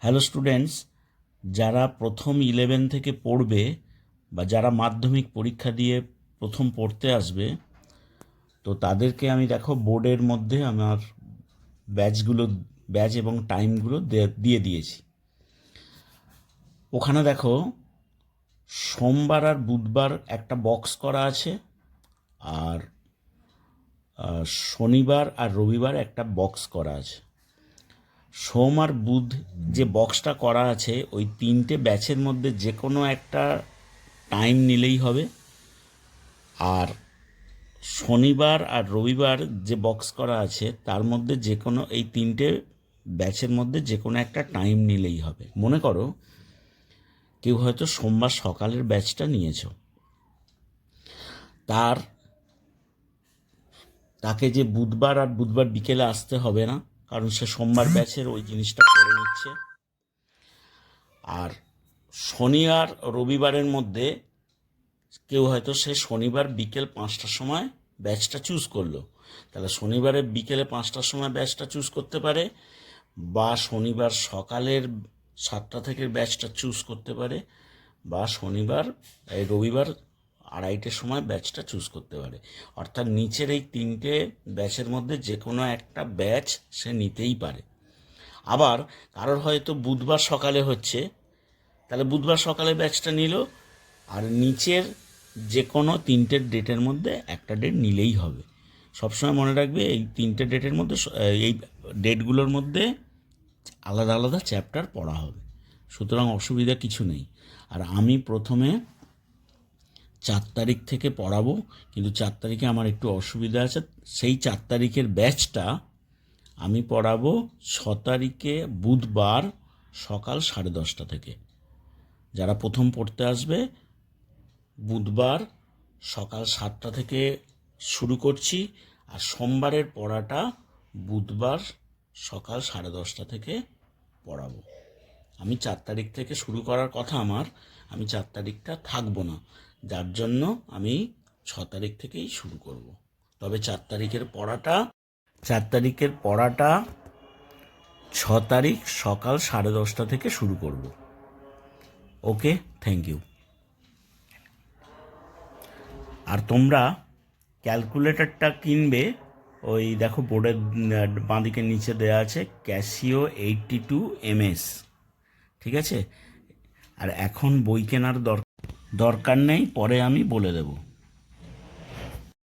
Hello students, যারা প্রথম 11 থেকে পড়বে বা যারা মাধ্যমিক পরীক্ষা দিয়ে প্রথম পড়তে আসবে, তো তাদেরকে আমি দেখো বোর্ডের মধ্যে আমার ব্যাচ এবং টাইমগুলো দিয়ে দিয়েছি। ওখানে দেখো সোমবার আর বুধবার একটা বক্স করা আছে, আর শনিবার আর রবিবার একটা বক্স করা আছে। সোম আর বুধ যে বক্সটা করা আছে, ওই তিনটে ব্যাচের মধ্যে যে কোনো একটা টাইম নিলেই হবে। আর শনিবার আর রবিবার যে বক্স করা আছে তার মধ্যে যে কোনো এই তিনটে ব্যাচের মধ্যে যে কোনো একটা টাইম নিলেই হবে। মনে করো কেউ হয়তো সোমবার সকালের ব্যাচটা নিয়েছ, তাকে যে বুধবার আর বুধবার বিকেলে আসতে হবে না, কারণ সে সোমবার ব্যাচের ওই জিনিসটা করে নিচ্ছে। আর শনি আর রবিবারের মধ্যে কেউ হয়তো সে শনিবার বিকেল 5টার সময় ব্যাচটা চুজ করলো, তাহলে শনিবারে বিকেলে 5টার সময় ব্যাচটা চুজ করতে পারে, বা শনিবার সকালের 7টা থেকে ব্যাচটা চুজ করতে পারে, বা রবিবার 2:30টার সময় ব্যাচটা চুজ করতে পারে। অর্থাৎ নিচের এই তিনটে ব্যাচের মধ্যে যে কোনো একটা ব্যাচ সে নিতেই পারে। আবার কারোর হয়তো বুধবার সকালে হচ্ছে, তাহলে বুধবার সকালে ব্যাচটা নিল, আর নিচের যে কোনো তিনটে ডেটের মধ্যে একটা ডেট নিলেই হবে। সবসময় মনে রাখবে এই তিনটে ডেটের মধ্যে, এই ডেটগুলোর মধ্যে আলাদা আলাদা চ্যাপ্টার পড়া হবে, সুতরাং অসুবিধা কিছু নেই। আর আমি প্রথমে 4 তারিখ থেকে পড়াবো, কিন্তু 4 তারিখে আমার একটু অসুবিধা আছে। সেই 4 তারিখের ব্যাচটা আমি পড়াবো 6 তারিখে বুধবার সকাল 10:30 থেকে। যারা প্রথম পড়তে আসবে, বুধবার সকাল 7টা থেকে শুরু করছি, আর সোমবারের পড়াটা বুধবার সকাল 10:30 থেকে পড়াবো। আমি 4 তারিখ থেকে শুরু করার কথা আমার, আমি 4 তারিখটা থাকবো না, যার জন্য আমি 6 তারিখ থেকেই শুরু করব। তবে 4 তারিখের পড়াটা 6 তারিখ সকাল 10:30 থেকে শুরু করব। ওকে, থ্যাংক ইউ। আর তোমরা ক্যালকুলেটরটা কিনবে, ওই দেখো বোর্ডের বাঁদিকে নিচে দেওয়া আছে ক্যাসিও 82MS, ঠিক আছে? আর এখন বই কেনার দরকার নেই, পরে আমি বলে দেবো।